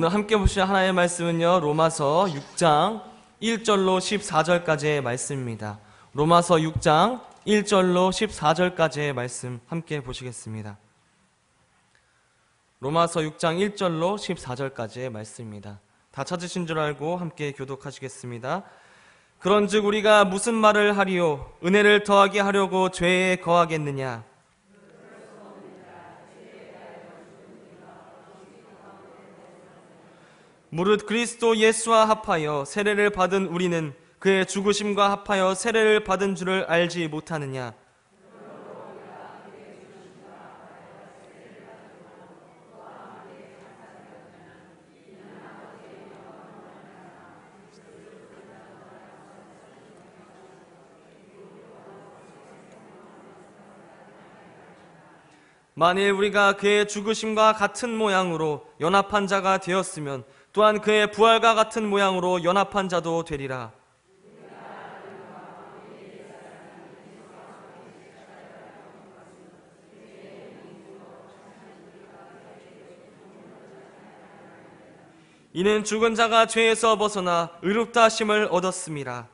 오늘 함께 보실 하나님의 말씀은요, 로마서 6장 1절로 14절까지의 말씀입니다. 로마서 6장 1절로 14절까지의 말씀 함께 보시겠습니다. 로마서 6장 1절로 14절까지의 말씀입니다. 다 찾으신 줄 알고 함께 교독하시겠습니다. 그런즉 우리가 무슨 말을 하리요? 은혜를 더하게 하려고 죄에 거하겠느냐? 무릇 그리스도 예수와 합하여 세례를 받은 우리는 그의 죽으심과 합하여 세례를 받은 줄을 알지 못하느냐? 만일 우리가 그의 죽으심과 같은 모양으로 연합한 자가 되었으면 또한 그의 부활과 같은 모양으로 연합한 자도 되리라. 이는 죽은 자가 죄에서 벗어나 의롭다 하심을 얻었음이라.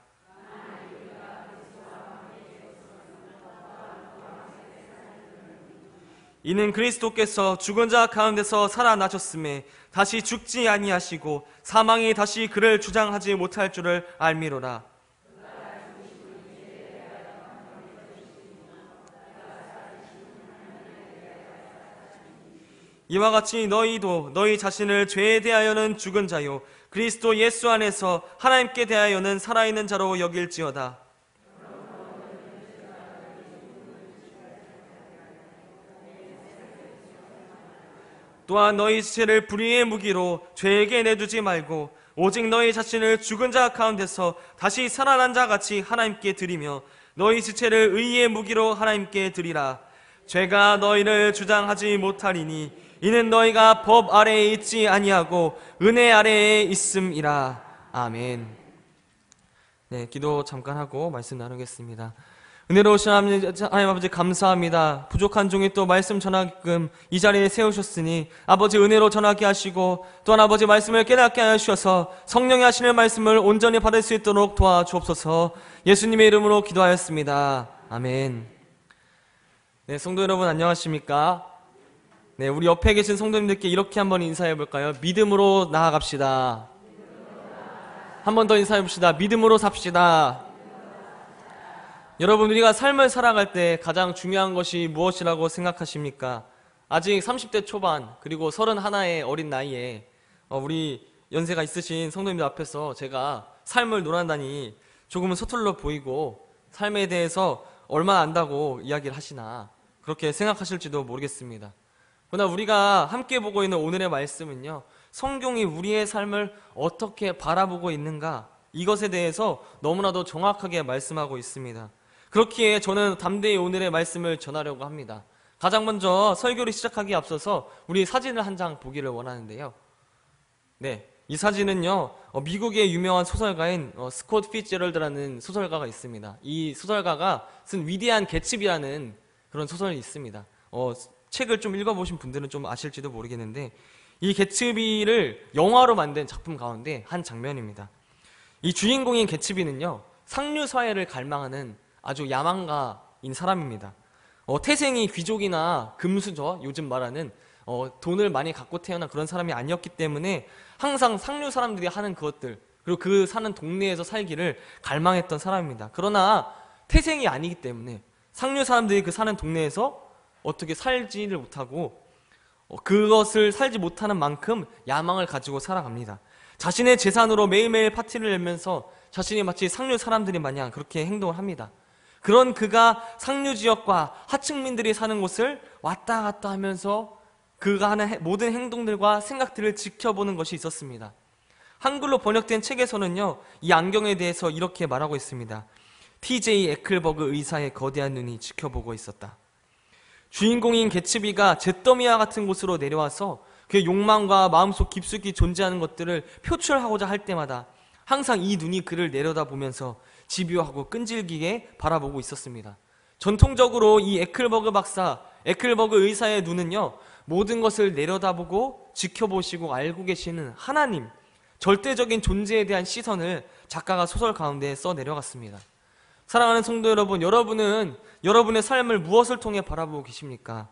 이는 그리스도께서 죽은 자 가운데서 살아나셨음에 다시 죽지 아니하시고 사망이 다시 그를 주장하지 못할 줄을 알미로라. 이와 같이 너희도 너희 자신을 죄에 대하여는 죽은 자요 그리스도 예수 안에서 하나님께 대하여는 살아있는 자로 여길지어다. 또한 너희 지체를 불의의 무기로 죄에게 내두지 말고 오직 너희 자신을 죽은 자 가운데서 다시 살아난 자 같이 하나님께 드리며 너희 지체를 의의 무기로 하나님께 드리라. 죄가 너희를 주장하지 못하리니 이는 너희가 법 아래에 있지 아니하고 은혜 아래에 있음이라. 아멘. 네, 기도 잠깐 하고 말씀 나누겠습니다. 은혜로우신 하나님 아버지 감사합니다. 부족한 종이 또 말씀 전하게끔 이 자리에 세우셨으니 아버지 은혜로 전하게 하시고 또한 아버지 말씀을 깨닫게 하셔서 성령이 하시는 말씀을 온전히 받을 수 있도록 도와주옵소서. 예수님의 이름으로 기도하였습니다. 아멘. 네, 성도 여러분 안녕하십니까? 네, 우리 옆에 계신 성도님들께 이렇게 한번 인사해 볼까요? 믿음으로 나아갑시다. 한 번 더 인사해 봅시다. 믿음으로 삽시다. 여러분, 우리가 삶을 살아갈 때 가장 중요한 것이 무엇이라고 생각하십니까? 아직 30대 초반 그리고 31의 어린 나이에 우리 연세가 있으신 성도님들 앞에서 제가 삶을 논한다니 조금은 서툴러 보이고 삶에 대해서 얼마나 안다고 이야기를 하시나 그렇게 생각하실지도 모르겠습니다. 그러나 우리가 함께 보고 있는 오늘의 말씀은요, 성경이 우리의 삶을 어떻게 바라보고 있는가, 이것에 대해서 너무나도 정확하게 말씀하고 있습니다. 그렇기에 저는 담대히 오늘의 말씀을 전하려고 합니다. 가장 먼저 설교를 시작하기에 앞서서 우리 사진을 한 장 보기를 원하는데요. 네, 이 사진은요, 미국의 유명한 소설가인 스콧 피츠제럴드라는 소설가가 있습니다. 이 소설가가 쓴 위대한 개츠비라는 그런 소설이 있습니다. 책을 좀 읽어보신 분들은 좀 아실지도 모르겠는데 이 개츠비를 영화로 만든 작품 가운데 한 장면입니다. 이 주인공인 개츠비는요, 상류 사회를 갈망하는 아주 야망가인 사람입니다. 태생이 귀족이나 금수저, 요즘 말하는 돈을 많이 갖고 태어난 그런 사람이 아니었기 때문에 항상 상류 사람들이 하는 그것들, 그리고 그 사는 동네에서 살기를 갈망했던 사람입니다. 그러나 태생이 아니기 때문에 상류 사람들이 그 사는 동네에서 어떻게 살지를 못하고 그것을 살지 못하는 만큼 야망을 가지고 살아갑니다. 자신의 재산으로 매일매일 파티를 내면서 자신이 마치 상류 사람들이 마냥 그렇게 행동을 합니다. 그런 그가 상류 지역과 하층민들이 사는 곳을 왔다 갔다 하면서 그가 하는 모든 행동들과 생각들을 지켜보는 것이 있었습니다. 한글로 번역된 책에서는요, 이 안경에 대해서 이렇게 말하고 있습니다. T.J. 에클버그 의사의 거대한 눈이 지켜보고 있었다. 주인공인 개츠비가 잿더미와 같은 곳으로 내려와서 그의 욕망과 마음속 깊숙이 존재하는 것들을 표출하고자 할 때마다 항상 이 눈이 그를 내려다보면서 집요하고 끈질기게 바라보고 있었습니다. 전통적으로 이 에클버그 박사, 에클버그 의사의 눈은요, 모든 것을 내려다보고 지켜보시고 알고 계시는 하나님, 절대적인 존재에 대한 시선을 작가가 소설 가운데 써내려갔습니다. 사랑하는 성도 여러분, 여러분은 여러분의 삶을 무엇을 통해 바라보고 계십니까?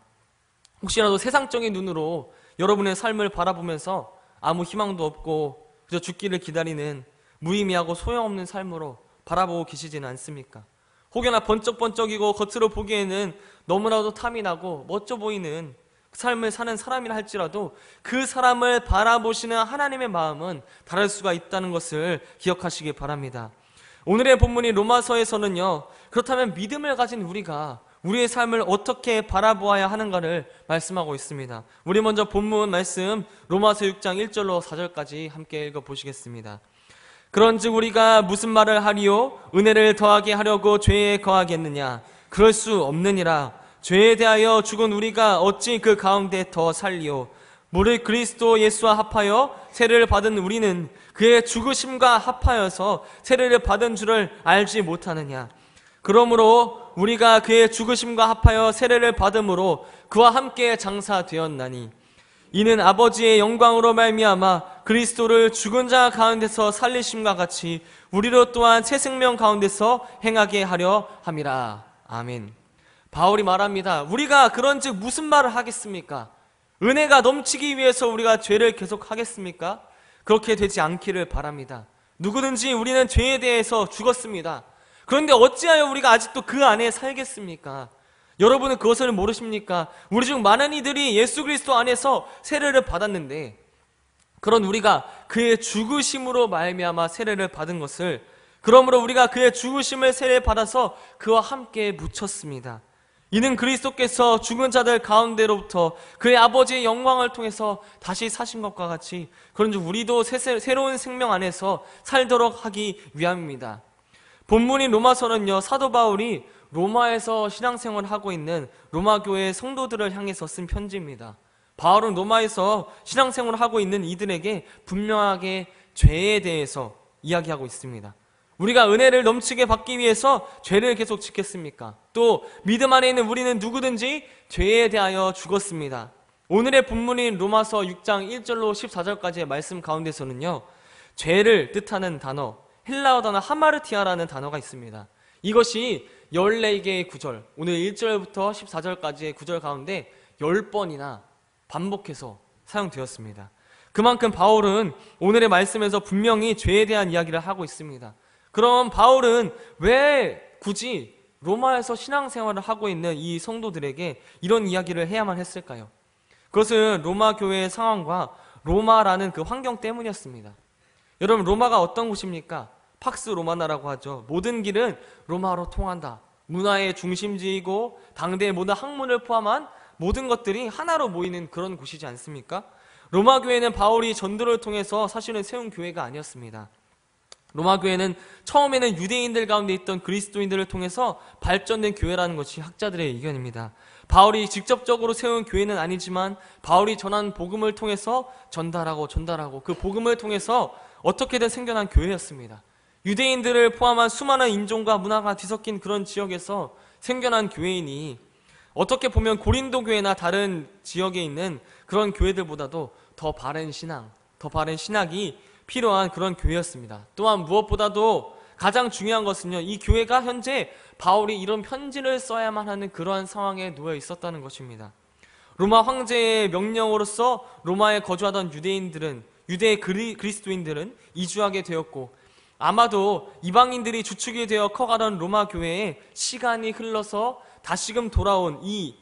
혹시라도 세상적인 눈으로 여러분의 삶을 바라보면서 아무 희망도 없고 그저 죽기를 기다리는 무의미하고 소용없는 삶으로 바라보고 계시지는 않습니까? 혹여나 번쩍번쩍이고 겉으로 보기에는 너무나도 탐이 나고 멋져 보이는 삶을 사는 사람이라 할지라도 그 사람을 바라보시는 하나님의 마음은 다를 수가 있다는 것을 기억하시기 바랍니다. 오늘의 본문인 로마서에서는요, 그렇다면 믿음을 가진 우리가 우리의 삶을 어떻게 바라보아야 하는가를 말씀하고 있습니다. 우리 먼저 본문 말씀 로마서 6장 1절로 4절까지 함께 읽어보시겠습니다. 그런즉 우리가 무슨 말을 하리요? 은혜를 더하게 하려고 죄에 거하겠느냐? 그럴 수 없느니라. 죄에 대하여 죽은 우리가 어찌 그 가운데 더 살리요? 무릇 그리스도 예수와 합하여 세례를 받은 우리는 그의 죽으심과 합하여서 세례를 받은 줄을 알지 못하느냐? 그러므로 우리가 그의 죽으심과 합하여 세례를 받음으로 그와 함께 장사되었나니 이는 아버지의 영광으로 말미암아 그리스도를 죽은 자 가운데서 살리심과 같이 우리로 또한 새 생명 가운데서 행하게 하려 함이라. 아멘. 바울이 말합니다. 우리가 그런즉 무슨 말을 하겠습니까? 은혜가 넘치기 위해서 우리가 죄를 계속하겠습니까? 그렇게 되지 않기를 바랍니다. 누구든지 우리는 죄에 대해서 죽었습니다. 그런데 어찌하여 우리가 아직도 그 안에 살겠습니까? 여러분은 그것을 모르십니까? 우리 중 많은 이들이 예수 그리스도 안에서 세례를 받았는데 그런 우리가 그의 죽으심으로 말미암아 세례를 받은 것을, 그러므로 우리가 그의 죽으심을 세례 받아서 그와 함께 묻혔습니다. 이는 그리스도께서 죽은 자들 가운데로부터 그의 아버지의 영광을 통해서 다시 사신 것과 같이 그런즉 우리도 새로운 생명 안에서 살도록 하기 위함입니다. 본문인 로마서는요, 사도 바울이 로마에서 신앙생활을 하고 있는 로마교회 성도들을 향해서 쓴 편지입니다. 바울은 로마에서 신앙생활을 하고 있는 이들에게 분명하게 죄에 대해서 이야기하고 있습니다. 우리가 은혜를 넘치게 받기 위해서 죄를 계속 짓겠습니까? 또 믿음 안에 있는 우리는 누구든지 죄에 대하여 죽었습니다. 오늘의 본문인 로마서 6장 1절로 14절까지의 말씀 가운데서는요, 죄를 뜻하는 단어, 헬라어 단어 하마르티아라는 단어가 있습니다. 이것이 14개의 구절, 오늘 1절부터 14절까지의 구절 가운데 10번이나 반복해서 사용되었습니다. 그만큼 바울은 오늘의 말씀에서 분명히 죄에 대한 이야기를 하고 있습니다. 그럼 바울은 왜 굳이 로마에서 신앙생활을 하고 있는 이 성도들에게 이런 이야기를 해야만 했을까요? 그것은 로마 교회의 상황과 로마라는 그 환경 때문이었습니다. 여러분, 로마가 어떤 곳입니까? 팍스 로마나라고 하죠. 모든 길은 로마로 통한다. 문화의 중심지이고 당대의 모든 학문을 포함한 모든 것들이 하나로 모이는 그런 곳이지 않습니까? 로마 교회는 바울이 전도를 통해서 사실은 세운 교회가 아니었습니다. 로마 교회는 처음에는 유대인들 가운데 있던 그리스도인들을 통해서 발전된 교회라는 것이 학자들의 의견입니다. 바울이 직접적으로 세운 교회는 아니지만 바울이 전한 복음을 통해서 전달하고 그 복음을 통해서 어떻게든 생겨난 교회였습니다. 유대인들을 포함한 수많은 인종과 문화가 뒤섞인 그런 지역에서 생겨난 교회이니 어떻게 보면 고린도 교회나 다른 지역에 있는 그런 교회들보다도 더 바른 신학이 필요한 그런 교회였습니다. 또한 무엇보다도 가장 중요한 것은요, 이 교회가 현재 바울이 이런 편지를 써야만 하는 그러한 상황에 놓여 있었다는 것입니다. 로마 황제의 명령으로서 로마에 거주하던 유대 그리스도인들은 이주하게 되었고, 아마도 이방인들이 주축이 되어 커가던 로마 교회에 시간이 흘러서 다시금 돌아온 이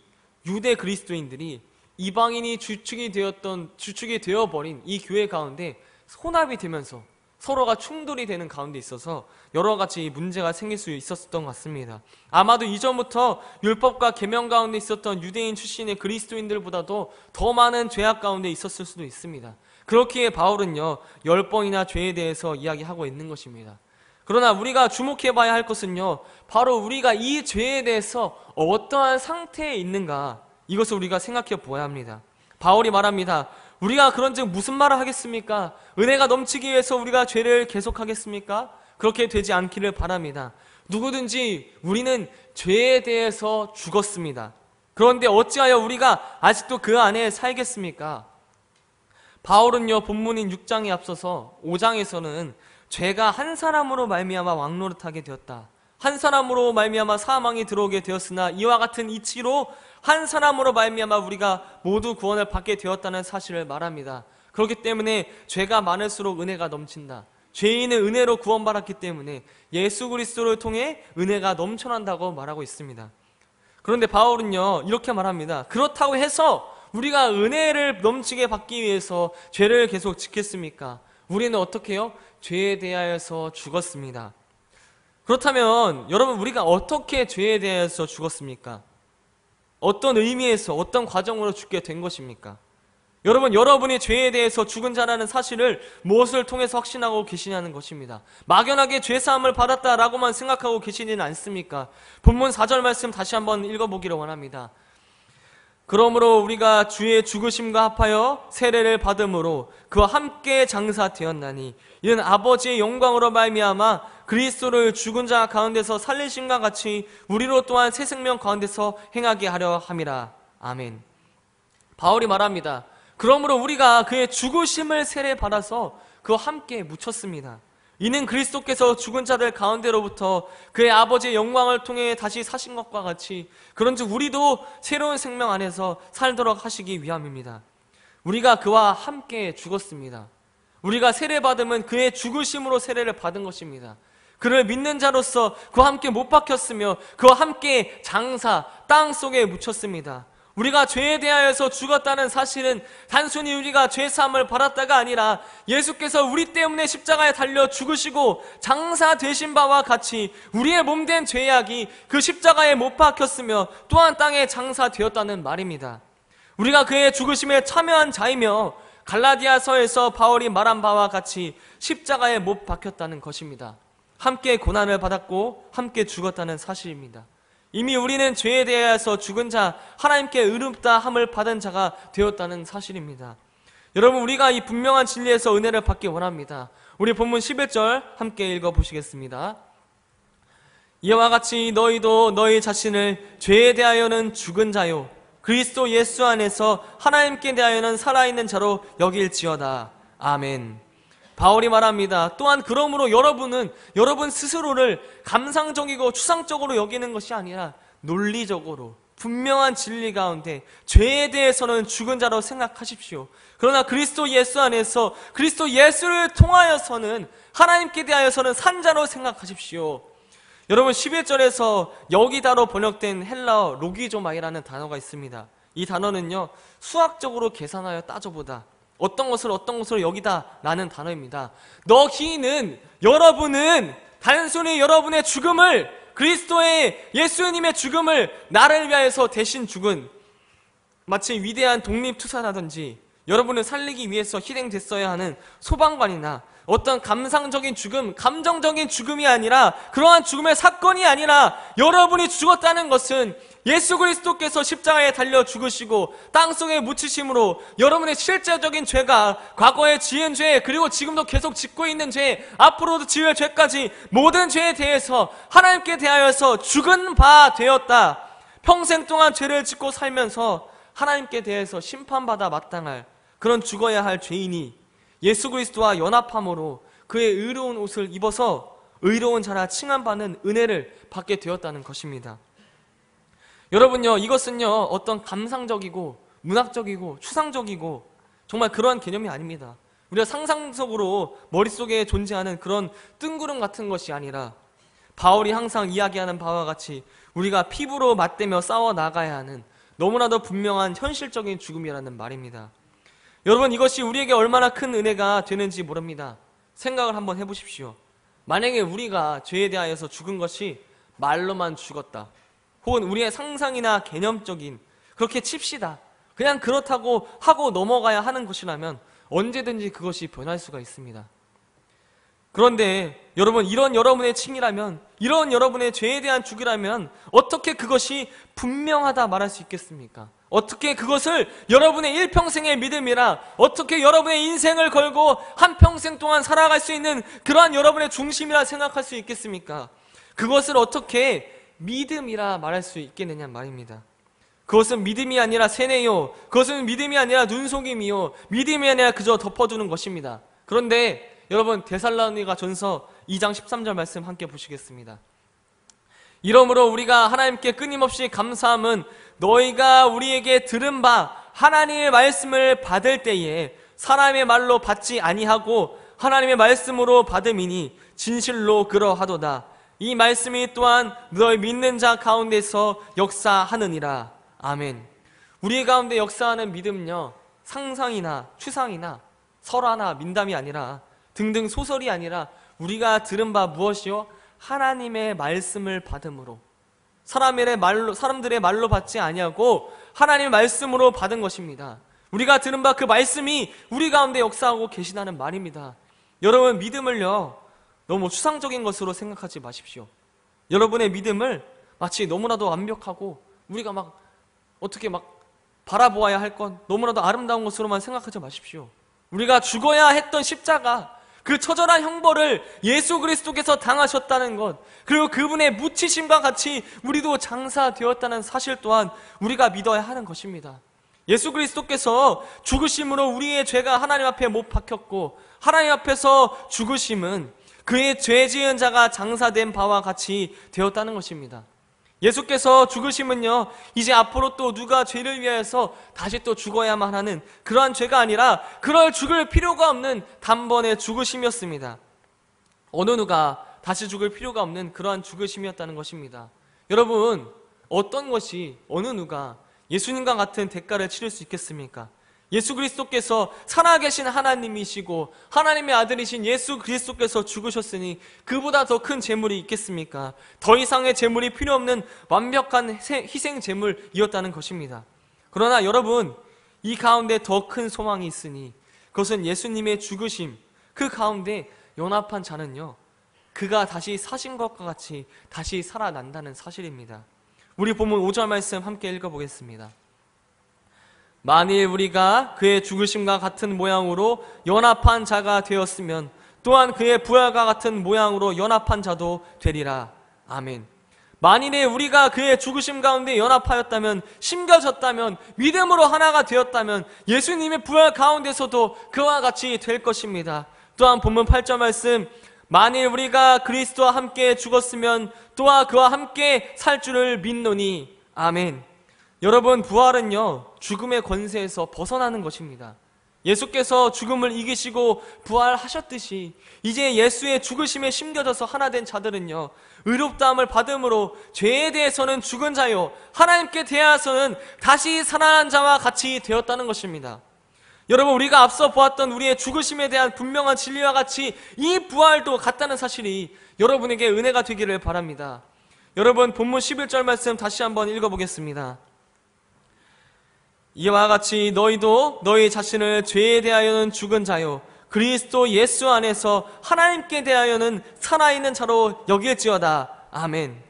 유대 그리스도인들이 이방인이 주축이 되어버린 이 교회 가운데 혼합이 되면서 서로가 충돌이 되는 가운데 있어서 여러 가지 문제가 생길 수 있었던 것 같습니다. 아마도 이전부터 율법과 계명 가운데 있었던 유대인 출신의 그리스도인들보다도 더 많은 죄악 가운데 있었을 수도 있습니다. 그렇기에 바울은요, 10번이나 죄에 대해서 이야기하고 있는 것입니다. 그러나 우리가 주목해봐야 할 것은요, 바로 우리가 이 죄에 대해서 어떠한 상태에 있는가, 이것을 우리가 생각해 보아야 합니다. 바울이 말합니다. 우리가 그런즉 무슨 말을 하겠습니까? 은혜가 넘치기 위해서 우리가 죄를 계속하겠습니까? 그렇게 되지 않기를 바랍니다. 누구든지 우리는 죄에 대해서 죽었습니다. 그런데 어찌하여 우리가 아직도 그 안에 살겠습니까? 바울은요, 본문인 6장에 앞서서 5장에서는 죄가 한 사람으로 말미암아 왕노릇하게 되었다, 한 사람으로 말미암아 사망이 들어오게 되었으나 이와 같은 이치로 한 사람으로 말미암아 우리가 모두 구원을 받게 되었다는 사실을 말합니다. 그렇기 때문에 죄가 많을수록 은혜가 넘친다, 죄인은 은혜로 구원받았기 때문에 예수 그리스도를 통해 은혜가 넘쳐난다고 말하고 있습니다. 그런데 바울은요, 이렇게 말합니다. 그렇다고 해서 우리가 은혜를 넘치게 받기 위해서 죄를 계속 지켰습니까? 우리는 어떻게 해요? 죄에 대하여서 죽었습니다. 그렇다면 여러분, 우리가 어떻게 죄에 대해서 죽었습니까? 어떤 의미에서, 어떤 과정으로 죽게 된 것입니까? 여러분, 여러분이 죄에 대해서 죽은 자라는 사실을 무엇을 통해서 확신하고 계시냐는 것입니다. 막연하게 죄사함을 받았다라고만 생각하고 계시지는 않습니까? 본문 4절 말씀 다시 한번 읽어보기를 원합니다. 그러므로 우리가 주의 죽으심과 합하여 세례를 받음으로 그와 함께 장사되었나니 이는 아버지의 영광으로 말미암아 그리스도를 죽은 자 가운데서 살리심과 같이 우리로 또한 새 생명 가운데서 행하게 하려 함이라. 아멘. 바울이 말합니다. 그러므로 우리가 그의 죽으심을 세례 받아서 그와 함께 묻혔습니다. 이는 그리스도께서 죽은 자들 가운데로부터 그의 아버지의 영광을 통해 다시 사신 것과 같이 그런즉 우리도 새로운 생명 안에서 살도록 하시기 위함입니다. 우리가 그와 함께 죽었습니다. 우리가 세례받음은 그의 죽으심으로 세례를 받은 것입니다. 그를 믿는 자로서 그와 함께 못 박혔으며 그와 함께 장사, 땅 속에 묻혔습니다. 우리가 죄에 대하여서 죽었다는 사실은 단순히 우리가 죄사함을 받았다가 아니라 예수께서 우리 때문에 십자가에 달려 죽으시고 장사되신 바와 같이 우리의 몸된 죄악이 그 십자가에 못 박혔으며 또한 땅에 장사되었다는 말입니다. 우리가 그의 죽으심에 참여한 자이며 갈라디아서에서 바울이 말한 바와 같이 십자가에 못 박혔다는 것입니다. 함께 고난을 받았고 함께 죽었다는 사실입니다. 이미 우리는 죄에 대하여서 죽은 자, 하나님께 의롭다 함을 받은 자가 되었다는 사실입니다. 여러분, 우리가 이 분명한 진리에서 은혜를 받기 원합니다. 우리 본문 11절 함께 읽어보시겠습니다. 이와 같이 너희도 너희 자신을 죄에 대하여는 죽은 자요 그리스도 예수 안에서 하나님께 대하여는 살아있는 자로 여길지어다. 아멘. 바울이 말합니다. 또한 그러므로 여러분은 여러분 스스로를 감상적이고 추상적으로 여기는 것이 아니라 논리적으로 분명한 진리 가운데 죄에 대해서는 죽은 자로 생각하십시오. 그러나 그리스도 예수 안에서 그리스도 예수를 통하여서는 하나님께 대하여서는 산 자로 생각하십시오. 여러분, 11절에서 여기다로 번역된 헬라어 로기조마이라는 단어가 있습니다. 이 단어는요, 수학적으로 계산하여 따져보다, 어떤 것을 여기다 라는 단어입니다. 너희는, 여러분은 단순히 여러분의 죽음을, 그리스도의 예수님의 죽음을 나를 위하여서 대신 죽은 마치 위대한 독립투사라든지 여러분을 살리기 위해서 희생됐어야 하는 소방관이나 어떤 감상적인 죽음, 감정적인 죽음이 아니라, 그러한 죽음의 사건이 아니라 여러분이 죽었다는 것은 예수 그리스도께서 십자가에 달려 죽으시고 땅속에 묻히심으로 여러분의 실제적인 죄가, 과거에 지은 죄, 그리고 지금도 계속 짓고 있는 죄, 앞으로도 지을 죄까지 모든 죄에 대해서 하나님께 대하여서 죽은 바 되었다. 평생 동안 죄를 짓고 살면서 하나님께 대해서 심판받아 마땅할 그런 죽어야 할 죄인이 예수 그리스도와 연합함으로 그의 의로운 옷을 입어서 의로운 자라 칭함받는 은혜를 받게 되었다는 것입니다. 여러분요, 이것은요, 어떤 감상적이고 문학적이고 추상적이고 정말 그러한 개념이 아닙니다. 우리가 상상적으로 머릿속에 존재하는 그런 뜬구름 같은 것이 아니라 바울이 항상 이야기하는 바와 같이 우리가 피부로 맞대며 싸워 나가야 하는 너무나도 분명한 현실적인 죽음이라는 말입니다. 여러분, 이것이 우리에게 얼마나 큰 은혜가 되는지 모릅니다. 생각을 한번 해보십시오. 만약에 우리가 죄에 대하여서 죽은 것이 말로만 죽었다, 혹은 우리의 상상이나 개념적인, 그렇게 칩시다, 그냥 그렇다고 하고 넘어가야 하는 것이라면 언제든지 그것이 변할 수가 있습니다. 그런데 여러분, 이런 여러분의 칭이라면, 이런 여러분의 죄에 대한 죽이라면 어떻게 그것이 분명하다 말할 수 있겠습니까? 어떻게 그것을 여러분의 일평생의 믿음이라, 어떻게 여러분의 인생을 걸고 한평생 동안 살아갈 수 있는 그러한 여러분의 중심이라 생각할 수 있겠습니까? 그것을 어떻게 믿음이라 말할 수 있겠느냐 말입니다. 그것은 믿음이 아니라 세뇌요, 그것은 믿음이 아니라 눈속임이요, 믿음이 아니라 그저 덮어두는 것입니다. 그런데 여러분, 데살로니가 전서 2장 13절 말씀 함께 보시겠습니다. 이러므로 우리가 하나님께 끊임없이 감사함은 너희가 우리에게 들은 바 하나님의 말씀을 받을 때에 사람의 말로 받지 아니하고 하나님의 말씀으로 받음이니 진실로 그러하도다. 이 말씀이 또한 너희 믿는 자 가운데서 역사하느니라. 아멘. 우리 가운데 역사하는 믿음은요, 상상이나 추상이나 설화나 민담이 아니라 등등 소설이 아니라 우리가 들은 바 무엇이요? 하나님의 말씀을 받음으로, 사람들의 말로 받지 아니하고 하나님의 말씀으로 받은 것입니다. 우리가 들은 바 그 말씀이 우리 가운데 역사하고 계시다는 말입니다. 여러분, 믿음을요, 너무 추상적인 것으로 생각하지 마십시오. 여러분의 믿음을 마치 너무나도 완벽하고 우리가 어떻게 바라보아야 할 것, 너무나도 아름다운 것으로만 생각하지 마십시오. 우리가 죽어야 했던 십자가, 그 처절한 형벌을 예수 그리스도께서 당하셨다는 것, 그리고 그분의 묻히심과 같이 우리도 장사되었다는 사실 또한 우리가 믿어야 하는 것입니다. 예수 그리스도께서 죽으심으로 우리의 죄가 하나님 앞에 못 박혔고, 하나님 앞에서 죽으심은 그의 죄 지은 자가 장사된 바와 같이 되었다는 것입니다. 예수께서 죽으심은요, 이제 앞으로 또 누가 죄를 위하여서 다시 또 죽어야만 하는 그러한 죄가 아니라 그럴 죽을 필요가 없는 단번에 죽으심이었습니다. 어느 누가 다시 죽을 필요가 없는 그러한 죽으심이었다는 것입니다. 여러분, 어떤 것이 어느 누가 예수님과 같은 대가를 치를 수 있겠습니까? 예수 그리스도께서 살아계신 하나님이시고 하나님의 아들이신 예수 그리스도께서 죽으셨으니 그보다 더 큰 재물이 있겠습니까? 더 이상의 재물이 필요 없는 완벽한 희생 재물이었다는 것입니다. 그러나 여러분, 이 가운데 더 큰 소망이 있으니 그것은 예수님의 죽으심, 그 가운데 연합한 자는요, 그가 다시 사신 것과 같이 다시 살아난다는 사실입니다. 우리 본문 5절 말씀 함께 읽어보겠습니다. 만일 우리가 그의 죽으심과 같은 모양으로 연합한 자가 되었으면 또한 그의 부활과 같은 모양으로 연합한 자도 되리라. 아멘. 만일에 우리가 그의 죽으심 가운데 연합하였다면, 심겨졌다면, 믿음으로 하나가 되었다면 예수님의 부활 가운데서도 그와 같이 될 것입니다. 또한 본문 8절 말씀, 만일 우리가 그리스도와 함께 죽었으면 또한 그와 함께 살 줄을 믿노니. 아멘. 여러분, 부활은요, 죽음의 권세에서 벗어나는 것입니다. 예수께서 죽음을 이기시고 부활하셨듯이 이제 예수의 죽으심에 심겨져서 하나 된 자들은요, 의롭다함을 받음으로 죄에 대해서는 죽은 자요, 하나님께 대하여서는 다시 살아난 자와 같이 되었다는 것입니다. 여러분, 우리가 앞서 보았던 우리의 죽으심에 대한 분명한 진리와 같이 이 부활도 같다는 사실이 여러분에게 은혜가 되기를 바랍니다. 여러분, 본문 11절 말씀 다시 한번 읽어보겠습니다. 이와 같이 너희도 너희 자신을 죄에 대하여는 죽은 자요 그리스도 예수 안에서 하나님께 대하여는 살아있는 자로 여길지어다. 아멘.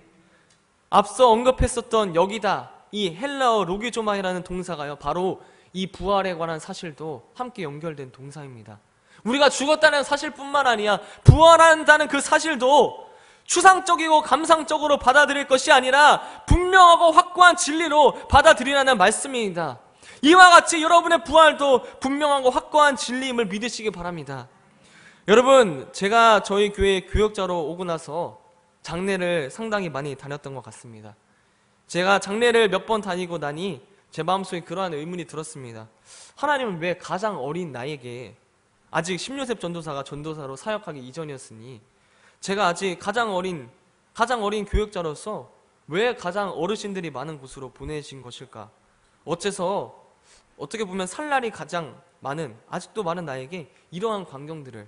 앞서 언급했었던 여기다, 이 헬라어 로기조마이라는 동사가요, 바로 이 부활에 관한 사실도 함께 연결된 동사입니다. 우리가 죽었다는 사실뿐만 아니라 부활한다는 그 사실도 추상적이고 감상적으로 받아들일 것이 아니라 분명하고 확고한 진리로 받아들이라는 말씀입니다. 이와 같이 여러분의 부활도 분명하고 확고한 진리임을 믿으시기 바랍니다. 여러분, 제가 저희 교회 교역자로 오고 나서 장례를 상당히 많이 다녔던 것 같습니다. 제가 장례를 몇 번 다니고 나니 제 마음속에 그러한 의문이 들었습니다. 하나님은 왜 가장 어린 나에게, 아직 심요셉 전도사가 전도사로 사역하기 이전이었으니 제가 아직 가장 어린 교역자로서 왜 가장 어르신들이 많은 곳으로 보내신 것일까? 어째서 어떻게 보면 살 날이 가장 많은, 아직도 많은 나에게 이러한 광경들을,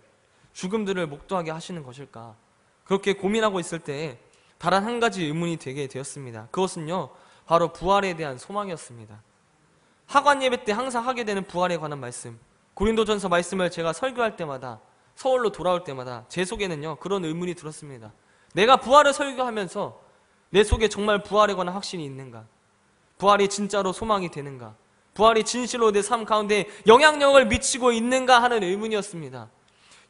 죽음들을 목도하게 하시는 것일까? 그렇게 고민하고 있을 때 다른 한 가지 의문이 되게 되었습니다. 그것은요, 바로 부활에 대한 소망이었습니다. 하관 예배 때 항상 하게 되는 부활에 관한 말씀, 고린도전서 말씀을 제가 설교할 때마다, 서울로 돌아올 때마다 제 속에는요, 그런 의문이 들었습니다. 내가 부활을 설교하면서 내 속에 정말 부활에 관한 확신이 있는가? 부활이 진짜로 소망이 되는가? 부활이 진실로 내 삶 가운데 영향력을 미치고 있는가 하는 의문이었습니다.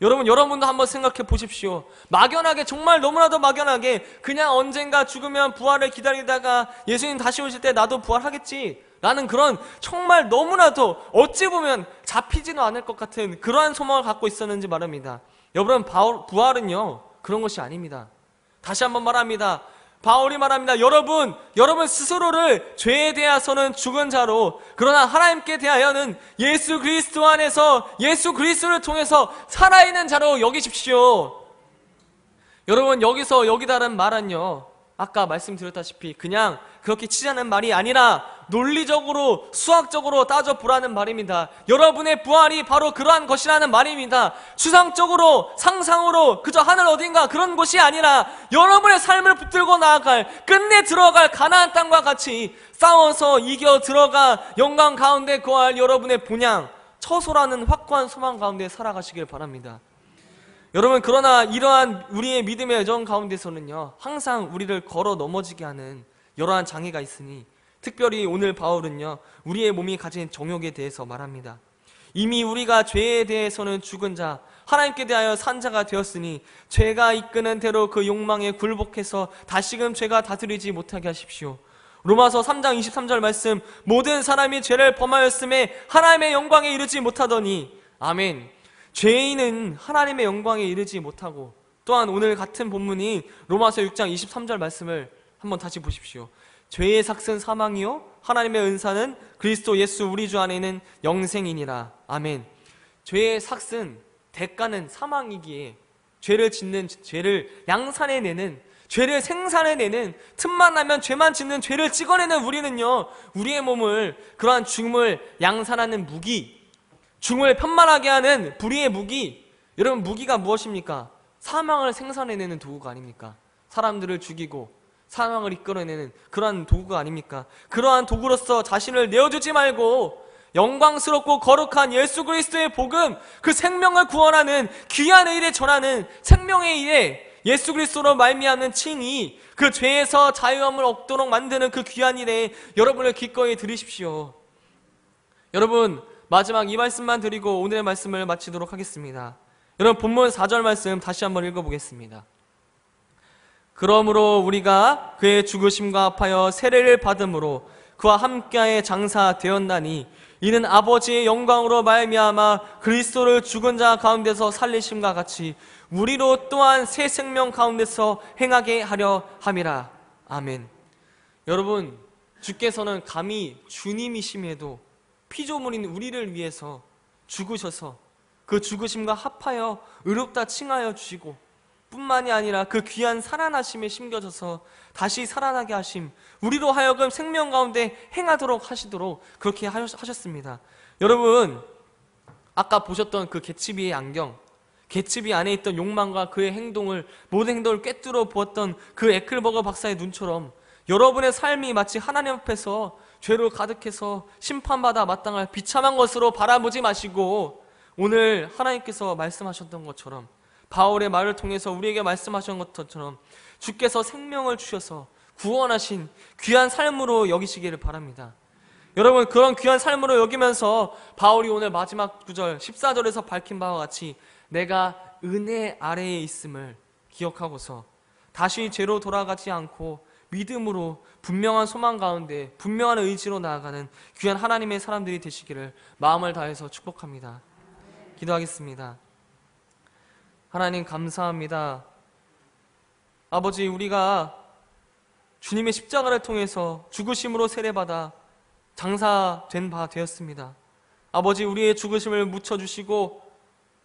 여러분도 한번 생각해 보십시오. 막연하게, 정말 너무나도 막연하게 그냥 언젠가 죽으면 부활을 기다리다가 예수님 다시 오실 때 나도 부활하겠지 라는 그런 정말 너무나도 어찌 보면 잡히지는 않을 것 같은 그러한 소망을 갖고 있었는지 말입니다. 여러분, 부활은요 그런 것이 아닙니다. 다시 한번 말합니다. 바울이 말합니다. 여러분 스스로를 죄에 대해서는 죽은 자로, 그러나 하나님께 대하여는 예수 그리스도 안에서 예수 그리스도를 통해서 살아있는 자로 여기십시오. 여러분, 여기다는 말은요, 아까 말씀드렸다시피 그냥 그렇게 치자는 말이 아니라 논리적으로 수학적으로 따져보라는 말입니다. 여러분의 부활이 바로 그러한 것이라는 말입니다. 추상적으로 상상으로 그저 하늘 어딘가 그런 것이 아니라 여러분의 삶을 붙들고 나아갈, 끝내 들어갈 가나안 땅과 같이 싸워서 이겨 들어가 영광 가운데 거할 여러분의 본향, 처소라는 확고한 소망 가운데 살아가시길 바랍니다. 여러분, 그러나 이러한 우리의 믿음의 여정 가운데서는요, 항상 우리를 걸어 넘어지게 하는 여러한 장애가 있으니, 특별히 오늘 바울은요, 우리의 몸이 가진 정욕에 대해서 말합니다. 이미 우리가 죄에 대해서는 죽은 자, 하나님께 대하여 산 자가 되었으니 죄가 이끄는 대로 그 욕망에 굴복해서 다시금 죄가 다스리지 못하게 하십시오. 로마서 3장 23절 말씀, 모든 사람이 죄를 범하였음에 하나님의 영광에 이르지 못하더니, 아멘. 죄인은 하나님의 영광에 이르지 못하고, 또한 오늘 같은 본문인 로마서 6장 23절 말씀을 한번 다시 보십시오. 죄의 삭은 사망이요 하나님의 은사는 그리스도 예수 우리 주 안에는 영생이니라. 아멘. 죄의 삭은, 대가는 사망이기에 죄를 짓는, 죄를 양산해내는, 죄를 생산해내는, 틈만 나면 죄만 짓는, 죄를 찍어내는 우리는요, 우리의 몸을 그러한 죽음을 양산하는 무기, 죽음을 편만하게 하는 불의의 무기, 여러분, 무기가 무엇입니까? 사망을 생산해내는 도구가 아닙니까? 사람들을 죽이고 사망을 이끌어내는 그러한 도구가 아닙니까? 그러한 도구로서 자신을 내어주지 말고 영광스럽고 거룩한 예수 그리스도의 복음, 그 생명을 구원하는 귀한 일에 전하는 생명의 일에 예수 그리스도로 말미암는 칭의, 그 죄에서 자유함을 얻도록 만드는 그 귀한 일에 여러분을 기꺼이 드리십시오. 여러분, 마지막 이 말씀만 드리고 오늘의 말씀을 마치도록 하겠습니다. 여러분, 본문 4절 말씀 다시 한번 읽어보겠습니다. 그러므로 우리가 그의 죽으심과 합하여 세례를 받음으로 그와 함께하여 장사되었나니 이는 아버지의 영광으로 말미암아 그리스도를 죽은 자 가운데서 살리심과 같이 우리로 또한 새 생명 가운데서 행하게 하려 함이라. 아멘. 여러분, 주께서는 감히 주님이심에도 피조물인 우리를 위해서 죽으셔서 그 죽으심과 합하여 의롭다 칭하여 주시고, 뿐만이 아니라 그 귀한 살아나심에 심겨져서 다시 살아나게 하심, 우리로 하여금 생명 가운데 행하도록 하시도록 그렇게 하셨습니다. 여러분, 아까 보셨던 그 개츠비의 안경, 개츠비 안에 있던 욕망과 그의 행동을, 모든 행동을 꿰뚫어 보았던 그 에클버거 박사의 눈처럼 여러분의 삶이 마치 하나님 앞에서 죄로 가득해서 심판받아 마땅할 비참한 것으로 바라보지 마시고, 오늘 하나님께서 말씀하셨던 것처럼, 바울의 말을 통해서 우리에게 말씀하신 것처럼 주께서 생명을 주셔서 구원하신 귀한 삶으로 여기시기를 바랍니다. 여러분, 그런 귀한 삶으로 여기면서 바울이 오늘 마지막 구절 14절에서 밝힌 바와 같이 내가 은혜 아래에 있음을 기억하고서 다시 죄로 돌아가지 않고 믿음으로 분명한 소망 가운데 분명한 의지로 나아가는 귀한 하나님의 사람들이 되시기를 마음을 다해서 축복합니다. 기도하겠습니다. 하나님, 감사합니다. 아버지, 우리가 주님의 십자가를 통해서 죽으심으로 세례받아 장사된 바 되었습니다. 아버지, 우리의 죽으심을 묻혀주시고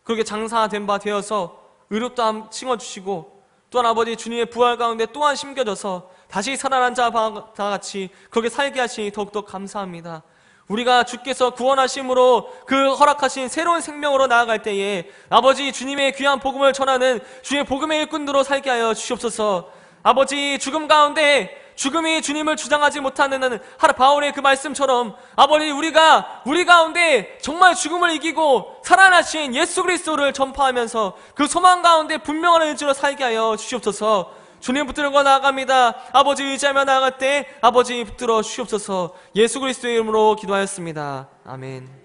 그렇게 장사된 바 되어서 의롭다 칭어주시고, 또한 아버지 주님의 부활 가운데 또한 심겨져서 다시 살아난 자와 같이 그렇게 살게 하시니 더욱더 감사합니다. 우리가 주께서 구원하심으로 그 허락하신 새로운 생명으로 나아갈 때에 아버지 주님의 귀한 복음을 전하는 주의 복음의 일꾼으로 살게 하여 주시옵소서. 아버지, 죽음 가운데 죽음이 주님을 주장하지 못하는 바울의 그 말씀처럼 아버지, 우리가 우리 가운데 정말 죽음을 이기고 살아나신 예수 그리스도를 전파하면서 그 소망 가운데 분명한 의지로 살게 하여 주시옵소서. 주님 붙들고 나아갑니다. 아버지, 의지하며 나아갈 때 아버지 붙들어 주시옵소서. 예수 그리스도의 이름으로 기도하였습니다. 아멘.